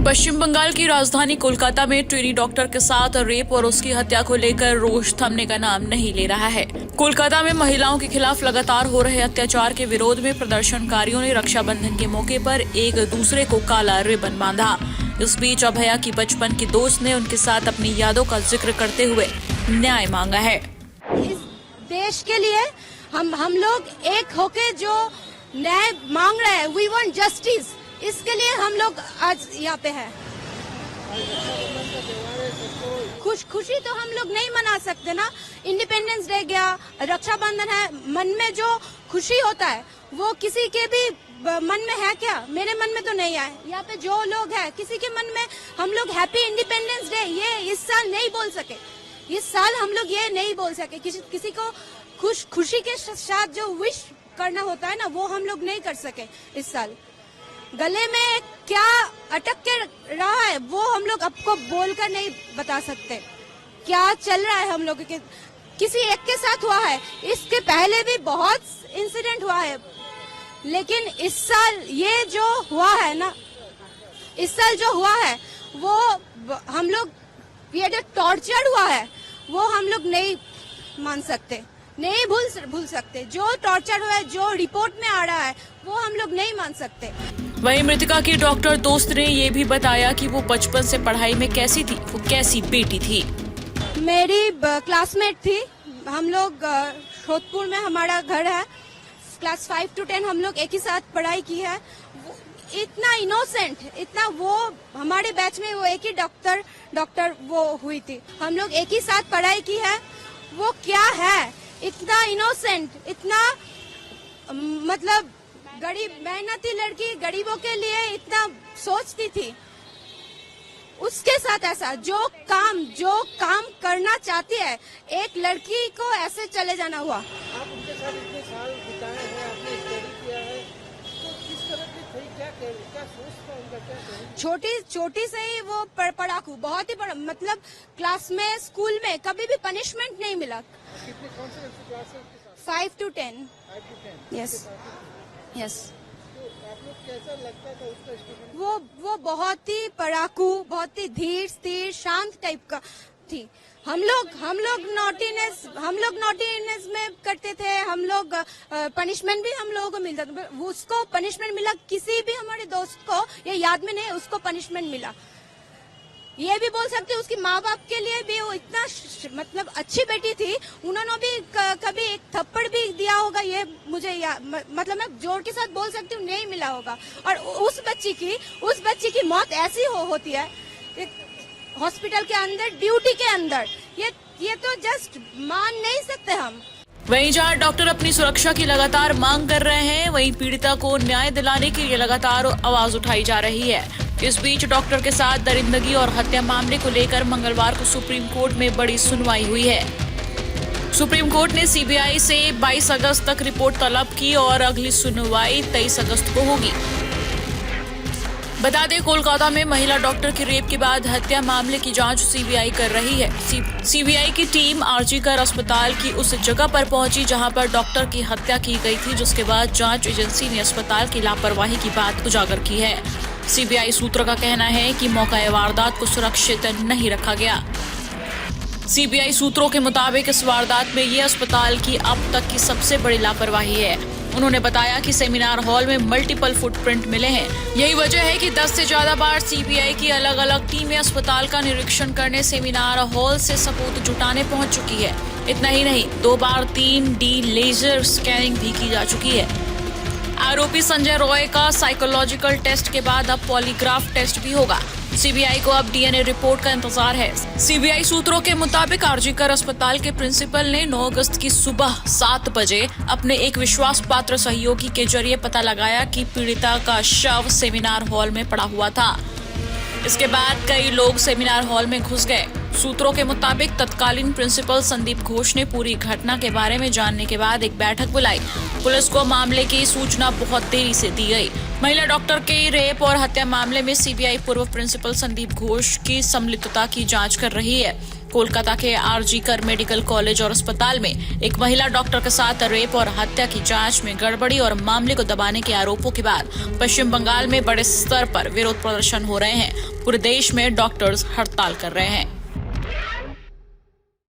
पश्चिम बंगाल की राजधानी कोलकाता में ट्रेनी डॉक्टर के साथ रेप और उसकी हत्या को लेकर रोष थमने का नाम नहीं ले रहा है। कोलकाता में महिलाओं के खिलाफ लगातार हो रहे अत्याचार के विरोध में प्रदर्शनकारियों ने रक्षाबंधन के मौके पर एक दूसरे को काला रिबन बांधा। इस बीच अभया की बचपन की दोस्त ने उनके साथ अपनी यादों का जिक्र करते हुए न्याय मांगा है। इस देश के लिए हम लोग एक होके जो न्याय मांग रहे हैं, वी वांट जस्टिस, इसके लिए हम लोग आज यहाँ पे हैं। खुशी तो हम लोग नहीं मना सकते ना। इंडिपेंडेंस डे गया, रक्षाबंधन है, मन में जो खुशी होता है वो किसी के भी मन में है क्या? मेरे मन में तो नहीं है। यहाँ पे जो लोग हैं किसी के मन में हम लोग हैप्पी इंडिपेंडेंस डे ये इस साल नहीं बोल सके। इस साल हम लोग ये नहीं बोल सके। किसी को खुशी के साथ जो विश करना होता है ना, वो हम लोग नहीं कर सके इस साल। गले में क्या अटक के रहा है वो हम लोग आपको बोलकर नहीं बता सकते। क्या चल रहा है हम लोग के किसी एक के साथ हुआ है, इसके पहले भी बहुत इंसिडेंट हुआ है, लेकिन इस साल ये जो हुआ है ना, इस साल जो हुआ है वो हम लोग, ये जो टॉर्चर हुआ है वो हम लोग नहीं मान सकते, नहीं भूल सकते। जो टॉर्चर हुआ है, जो रिपोर्ट में आ रहा है, वो हम लोग नहीं मान सकते। वहीं मृतका की डॉक्टर दोस्त ने ये भी बताया कि वो बचपन से पढ़ाई में कैसी थी, वो कैसी बेटी थी। मेरी क्लासमेट थी। हम लोग जोधपुर में हमारा घर है। क्लास 5 to 10 हम लोग एक ही साथ पढ़ाई की है। इतना इनोसेंट, इतना वो हमारे बैच में वो एक ही डॉक्टर वो हुई थी। हम लोग एक ही साथ पढ़ाई की है। वो क्या है, इतना इनोसेंट, इतना मतलब गरीब मेहनती लड़की, गरीबों के लिए इतना सोचती थी। उसके साथ ऐसा जो काम करना चाहती है, एक लड़की को ऐसे चले जाना हुआ। आप उनके साथ इतने साल बिताए हैं, आपने स्टडी किया है, तो किस तरह की थी, क्या सोच था उनका, क्या कहना? छोटी से ही वो पढ़ाकू, बहुत ही मतलब क्लास में, स्कूल में कभी भी पनिशमेंट नहीं मिला। कितने कौन से क्लास से? 5 to 10। 5 to 10। यस। तो आप लोग कैसा लगता था उसका स्टूडेंट? वो बहुत ही पढ़ाकू, बहुत ही धीर स्थिर शांत टाइप का थी। हम लोग नॉटीनेस में करते थे। हम लोग पनिशमेंट भी हम लोगों को मिलता था। उसको पनिशमेंट मिला, किसी भी हमारे दोस्त को ये याद में नहीं, उसको पनिशमेंट मिला। ये भी बोल सकते उसकी माँ बाप के लिए भी वो इतना मतलब अच्छी बेटी थी, उन्होंने भी कभी एक थप्पड़ भी दिया होगा, ये मुझे मतलब मैं जोर के साथ बोल सकती हूँ, नहीं मिला होगा। और उस बच्ची की मौत ऐसी होती है हॉस्पिटल के अंदर, ड्यूटी के अंदर। ये तो जस्ट मान नहीं सकते हम। वहीं जहां डॉक्टर अपनी सुरक्षा की लगातार मांग कर रहे हैं, वहीं पीड़िता को न्याय दिलाने के लिए लगातार आवाज उठाई जा रही है। इस बीच डॉक्टर के साथ दरिंदगी और हत्या मामले को लेकर मंगलवार को सुप्रीम कोर्ट में बड़ी सुनवाई हुई है। सुप्रीम कोर्ट ने सीबीआई से 22 अगस्त तक रिपोर्ट तलब की और अगली सुनवाई 23 अगस्त को होगी। बता दें, कोलकाता में महिला डॉक्टर की रेप के बाद हत्या मामले की जांच सीबीआई कर रही है। सीबीआई की टीम आरजीकर अस्पताल की उस जगह पर पहुंची जहां पर डॉक्टर की हत्या की गई थी, जिसके बाद जांच एजेंसी ने अस्पताल की लापरवाही की बात उजागर की है। सीबीआई सूत्रों का कहना है कि मौका वारदात को सुरक्षित नहीं रखा गया। सीबीआई सूत्रों के मुताबिक इस वारदात में ये अस्पताल की अब तक की सबसे बड़ी लापरवाही है। उन्होंने बताया कि सेमिनार हॉल में मल्टीपल फुटप्रिंट मिले हैं। यही वजह है कि 10 से ज्यादा बार सीबीआई की अलग अलग टीमें अस्पताल का निरीक्षण करने सेमिनार हॉल से सबूत जुटाने पहुंच चुकी है। इतना ही नहीं, 2 बार 3D लेजर स्कैनिंग भी की जा चुकी है। आरोपी संजय रॉय का साइकोलॉजिकल टेस्ट के बाद अब पॉलीग्राफ टेस्ट भी होगा। सीबीआई को अब डीएनए रिपोर्ट का इंतजार है। सीबीआई सूत्रों के मुताबिक आरजीकर अस्पताल के प्रिंसिपल ने 9 अगस्त की सुबह 7 बजे अपने एक विश्वास पात्र सहयोगी के जरिए पता लगाया कि पीड़िता का शव सेमिनार हॉल में पड़ा हुआ था। इसके बाद कई लोग सेमिनार हॉल में घुस गए। सूत्रों के मुताबिक तत्कालीन प्रिंसिपल संदीप घोष ने पूरी घटना के बारे में जानने के बाद एक बैठक बुलाई। पुलिस को मामले की सूचना बहुत देरी से दी गई। महिला डॉक्टर के रेप और हत्या मामले में सीबीआई पूर्व प्रिंसिपल संदीप घोष की संलिप्तता की जांच कर रही है। कोलकाता के आरजीकर मेडिकल कॉलेज और अस्पताल में एक महिला डॉक्टर के साथ रेप और हत्या की जांच में गड़बड़ी और मामले को दबाने के आरोपों के बाद पश्चिम बंगाल में बड़े स्तर पर विरोध प्रदर्शन हो रहे हैं। पूरे देश में डॉक्टर्स हड़ताल कर रहे हैं।